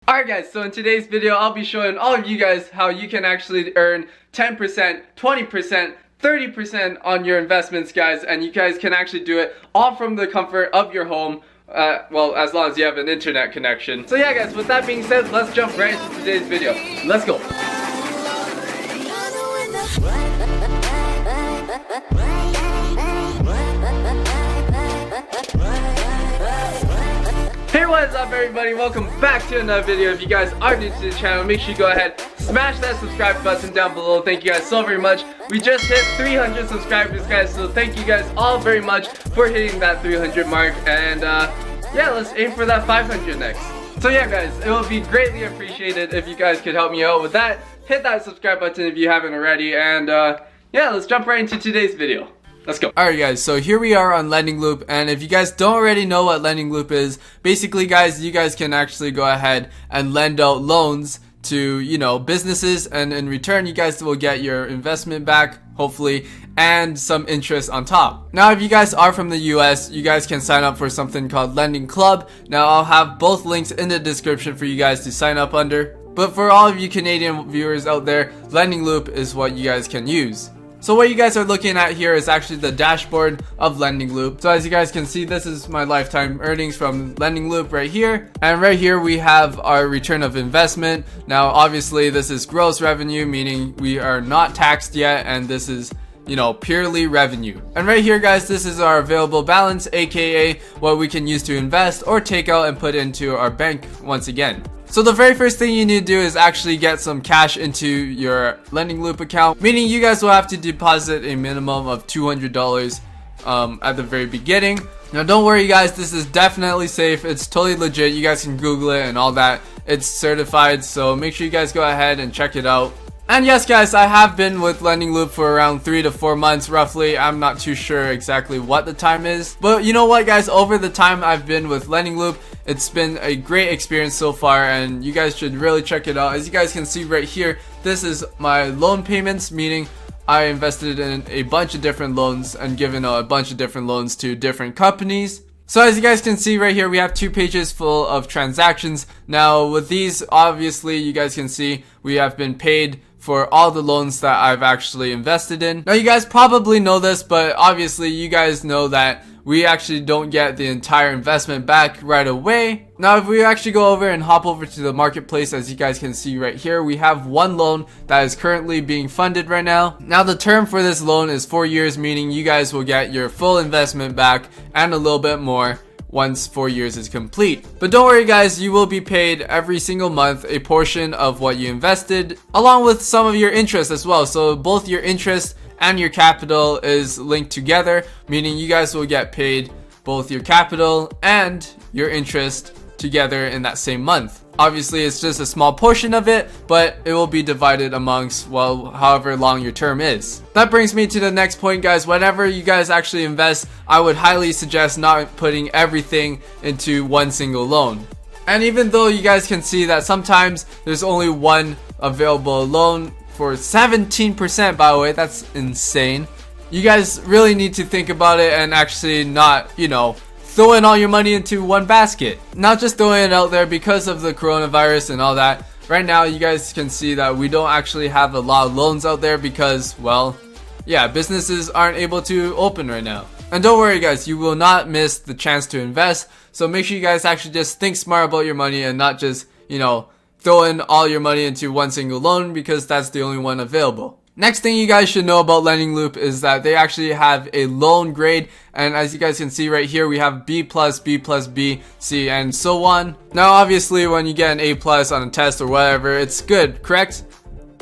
Alright guys, so in today's video I'll be showing all of you guys how you can actually earn 10%, 20%, 30% on your investments, guys, and you guys can actually do it all from the comfort of your home. Well, as long as you have an internet connection. So yeah guys, with that being said, let's jump right into today's video. Let's go. Hey, what's up everybody? Welcome back to another video. If you guys are new to the channel, make sure you go ahead, smash that subscribe button down below. Thank you guys so very much. We just hit 300 subscribers, guys, so thank you guys all very much for hitting that 300 mark. And yeah, let's aim for that 500 next. So yeah guys, it will be greatly appreciated if you guys could help me out with that. Hit that subscribe button if you haven't already, and yeah, let's jump right into today's video. Let's go. Alright guys, so here we are on Lending Loop, and if you guys don't already know what Lending Loop is, basically guys, you guys can actually go ahead and lend out loans to, you know, businesses, and in return you guys will get your investment back, hopefully, and some interest on top. Now if you guys are from the US, you guys can sign up for something called Lending Club. Now I'll have both links in the description for you guys to sign up under, but for all of you Canadian viewers out there, Lending Loop is what you guys can use. So what you guys are looking at here is actually the dashboard of Lending Loop. So as you guys can see, this is my lifetime earnings from Lending Loop right here. And right here we have our return of investment. Now obviously this is gross revenue, meaning we are not taxed yet, and this is, you know, purely revenue. And right here guys, this is our available balance, aka what we can use to invest or take out and put into our bank once again. So the very first thing you need to do is actually get some cash into your Lending Loop account, meaning you guys will have to deposit a minimum of $200 at the very beginning. Now don't worry guys, this is definitely safe. It's totally legit. You guys can Google it and all that. It's certified, so make sure you guys go ahead and check it out. And yes guys, I have been with Lending Loop for around 3 to 4 months roughly. I'm not too sure exactly what the time is, but you know what guys, over the time I've been with Lending Loop, it's been a great experience so far, and you guys should really check it out. As you guys can see right here, this is my loan payments, meaning I invested in a bunch of different loans and given a bunch of different loans to different companies. So as you guys can see right here, we have 2 pages full of transactions. Now with these, obviously you guys can see we have been paid for all the loans that I've actually invested in. Now you guys probably know this, but obviously you guys know that we actually don't get the entire investment back right away. Now if we actually go over and hop over to the marketplace, as you guys can see right here, we have one loan that is currently being funded right now. Now the term for this loan is 4 years, meaning you guys will get your full investment back and a little bit more once 4 years is complete. But don't worry guys, you will be paid every single month a portion of what you invested, along with some of your interest as well. So both your interest and your capital is linked together, meaning you guys will get paid both your capital and your interest together in that same month. Obviously it's just a small portion of it, but it will be divided amongst, well, however long your term is. That brings me to the next point guys. Whenever you guys actually invest, I would highly suggest not putting everything into one single loan. And even though you guys can see that sometimes there's only one available loan for 17%, by the way, that's insane. You guys really need to think about it and actually not, you know, throwing all your money into one basket. Not just throwing it out there because of the coronavirus and all that. Right now you guys can see that we don't actually have a lot of loans out there because, well, yeah, businesses aren't able to open right now. And don't worry guys, you will not miss the chance to invest. So make sure you guys actually just think smart about your money and not just, you know, throw in all your money into one single loan because that's the only one available. Next thing you guys should know about Lending Loop is that they actually have a loan grade, and as you guys can see right here, we have B+, B+, B, C, and so on. Now obviously when you get an A+ on a test or whatever, it's good, correct?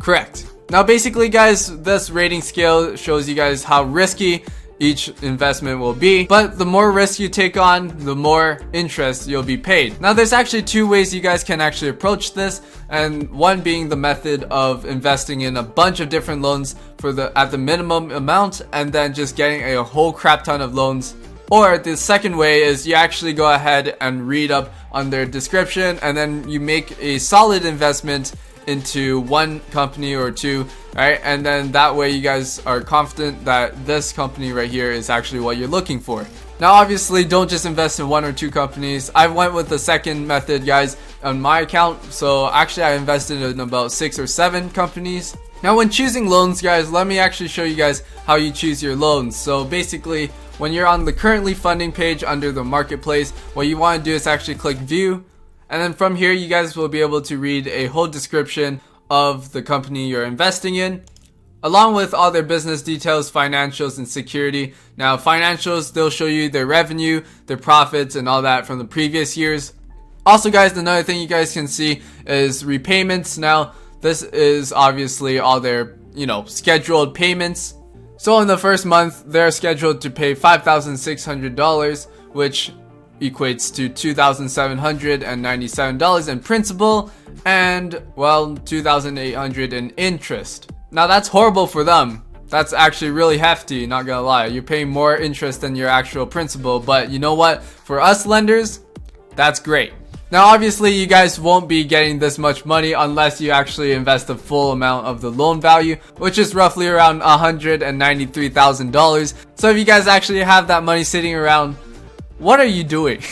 Correct. Now basically guys, this rating scale shows you guys how risky each investment will be, but the more risk you take on, the more interest you'll be paid. Now there's actually 2 ways you guys can actually approach this, and one being the method of investing in a bunch of different loans at the minimum amount and then just getting a whole crap ton of loans. Or the second way is you actually go ahead and read up on their description and then you make a solid investment into one company or 2, right? And then that way you guys are confident that this company right here is actually what you're looking for. Now obviously don't just invest in one or two companies. I went with the second method, guys, on my account. So actually I invested in about 6 or 7 companies. Now when choosing loans, guys, let me actually show you guys how you choose your loans. So basically when you're on the currently funding page under the marketplace, what you want to do is actually click view, and then from here you guys will be able to read a whole description of the company you're investing in, along with all their business details, financials, and security. Now financials, they'll show you their revenue, their profits, and all that from the previous years. Also guys, another thing you guys can see is repayments. Now this is obviously all their, scheduled payments. So in the first month, they're scheduled to pay $5,600, which equates to $2,797 in principal and, well, $2,800 in interest. Now that's horrible for them. That's actually really hefty, not gonna lie. You're paying more interest than your actual principal, but you know what? For us lenders, that's great. Now obviously you guys won't be getting this much money unless you actually invest the full amount of the loan value, which is roughly around $193,000. So if you guys actually have that money sitting around, what are you doing?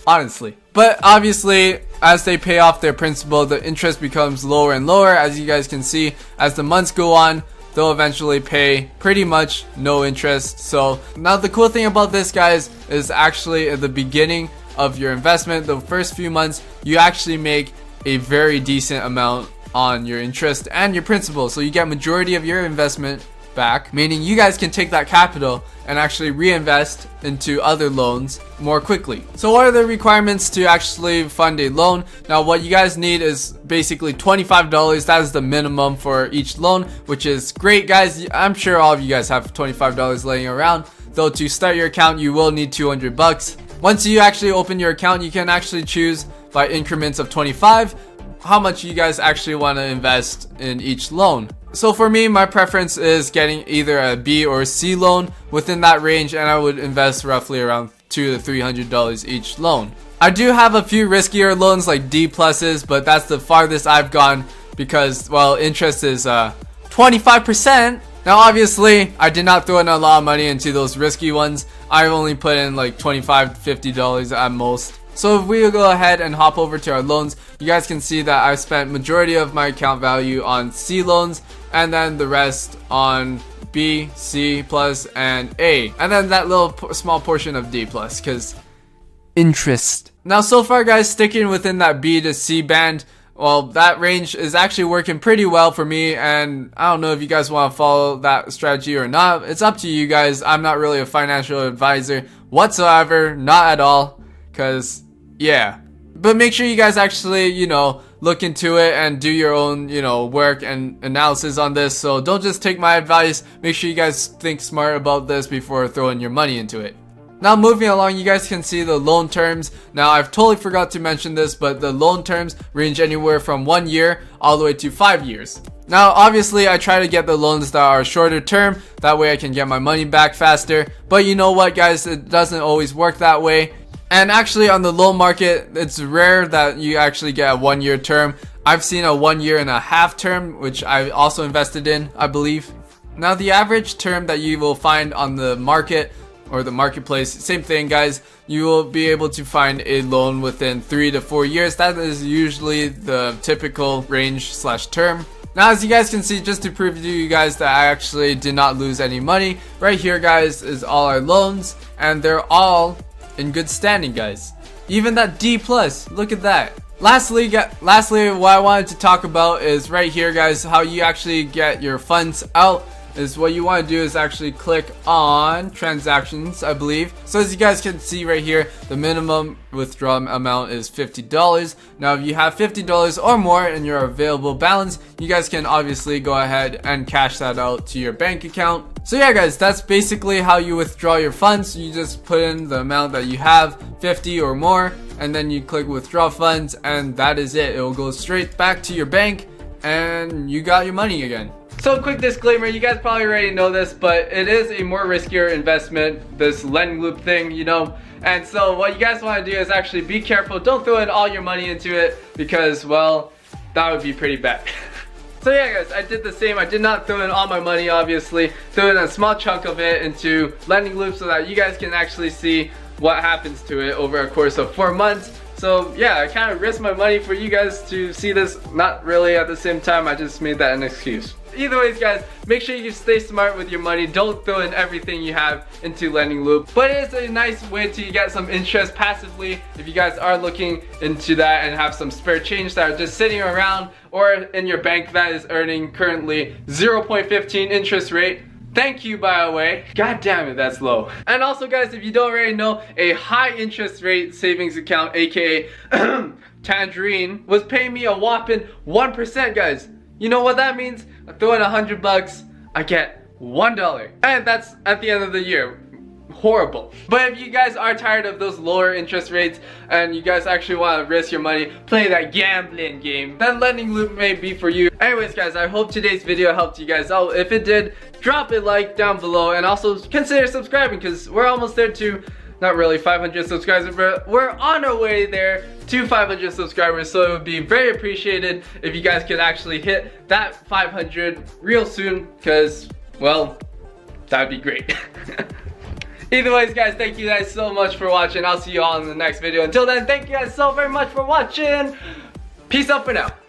Honestly. But obviously, as they pay off their principal, the interest becomes lower and lower. As you guys can see, as the months go on, they'll eventually pay pretty much no interest. So now the cool thing about this, guys, is actually at the beginning of your investment, the first few months, you actually make a very decent amount on your interest and your principal. So you get majority of your investment back, meaning you guys can take that capital and actually reinvest into other loans more quickly. So what are the requirements to actually fund a loan? Now what you guys need is basically $25. That is the minimum for each loan, which is great, guys. I'm sure all of you guys have $25 laying around, though to start your account you will need $200. Once you actually open your account, you can actually choose by increments of 25 how much you guys actually want to invest in each loan. So for me, my preference is getting either a B or a C loan within that range, and I would invest roughly around $200 to $300 each loan. I do have a few riskier loans like D pluses, but that's the farthest I've gone because, well, interest is 25%. Now obviously, I did not throw in a lot of money into those risky ones. I only put in like $25 to $50 at most. So if we go ahead and hop over to our loans, you guys can see that I spent majority of my account value on C loans, and then the rest on B, C plus, and A, and then that little small portion of D plus, because interest. Now so far, guys, sticking within that B to C band, well, that range is actually working pretty well for me, and I don't know if you guys want to follow that strategy or not. It's up to you guys. I'm not really a financial advisor whatsoever, not at all, because yeah. But make sure you guys actually, look into it and do your own, work and analysis on this. So don't just take my advice. Make sure you guys think smart about this before throwing your money into it. Now moving along, you guys can see the loan terms. Now I've totally forgot to mention this, but the loan terms range anywhere from 1 year all the way to 5 years. Now obviously I try to get the loans that are shorter term, that way I can get my money back faster. But you know what, guys, it doesn't always work that way. And actually on the loan market, it's rare that you actually get a 1 year term. I've seen a 1.5 year term, which I also invested in, I believe. Now the average term that you will find on the market or the marketplace, same thing, guys. You will be able to find a loan within 3 to 4 years. That is usually the typical range / term. Now as you guys can see, just to prove to you guys that I actually did not lose any money, right here, guys, is all our loans, and they're all in good standing, guys. Even that D plus, look at that. Lastly, what I wanted to talk about is right here, guys, how you actually get your funds out. Is what you want to do is actually click on transactions, I believe. So as you guys can see right here, the minimum withdrawal amount is $50. Now if you have $50 or more in your available balance, you guys can obviously go ahead and cash that out to your bank account. So yeah, guys, that's basically how you withdraw your funds. You just put in the amount that you have, 50 or more, and then you click withdraw funds, and that is it. It will go straight back to your bank and you got your money again. So quick disclaimer, you guys probably already know this, but it is a more riskier investment, this lend loop thing, and so what you guys want to do is actually be careful. Don't throw in all your money into it because, well, that would be pretty bad. So yeah guys, I did the same. I did not throw in all my money obviously. Threw in a small chunk of it into Lending Loop so that you guys can actually see what happens to it over a course of 4 months. So yeah, I kind of risked my money for you guys to see this. Not really at the same time, I just made that an excuse. Either ways guys, make sure you stay smart with your money. Don't throw in everything you have into Lending Loop. But it is a nice way to get some interest passively if you guys are looking into that and have some spare change that are just sitting around or in your bank that is earning currently 0.15 interest rate. Thank you, by the way. God damn it, that's low. And also guys, if you don't already know, a high interest rate savings account, aka Tangerine, was paying me a whopping 1%, guys. You know what that means? I throw in $100, I get $1. And that's at the end of the year. Horrible. But if you guys are tired of those lower interest rates and you guys actually want to risk your money, play that gambling game, then Lending Loop may be for you. Anyways guys, I hope today's video helped you guys out. If it did, drop a like down below and also consider subscribing because we're almost there to, not really 500 subscribers, but we're on our way there to 500 subscribers. So it would be very appreciated if you guys could actually hit that 500 real soon because, well, that would be great. Either ways guys, thank you guys so much for watching. I'll see you all in the next video. Until then, thank you guys so very much for watching. Peace out for now.